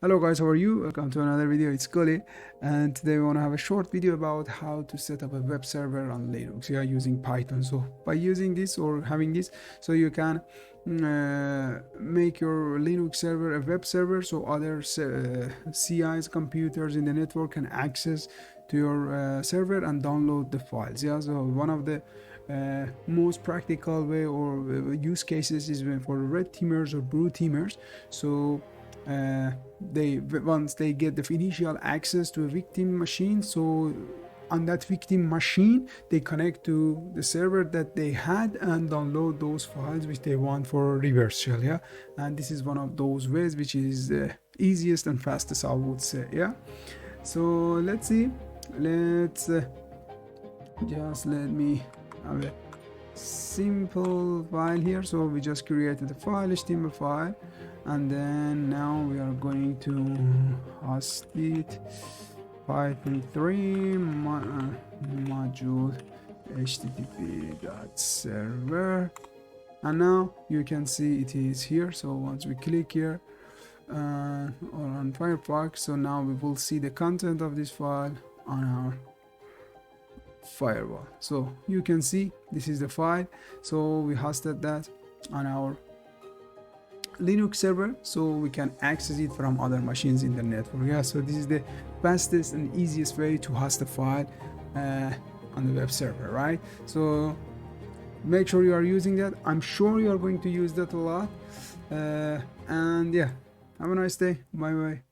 Hello guys, how are you? Welcome to another video. It's Goli, and today we want to have a short video about how to set up a web server on Linux, using Python. So by using this or having this, so you can make your Linux server a web server, so other CIs computers in the network can access to your server and download the files. So one of the most practical way or use cases is when for red teamers or blue teamers. So once they get the initial access to a victim machine, so on that victim machine they connect to the server that they had and download those files which they want for reverse shell. And this is one of those ways which is the easiest and fastest, I would say. So let's see. Just let me have a simple file here. So we just created a file, HTML file, and then now we are going to host it 5.3 module http.server, and now you can see it is here. So once we click here or on Firefox, so now we will see the content of this file on our firewall. So you can see this is the file. So we hosted that on our Linux server, so we can access it from other machines in the network. So this is the fastest and easiest way to host a file on the web server, right? So make sure you are using that. I'm sure you are going to use that a lot. And yeah, have a nice day. Bye bye.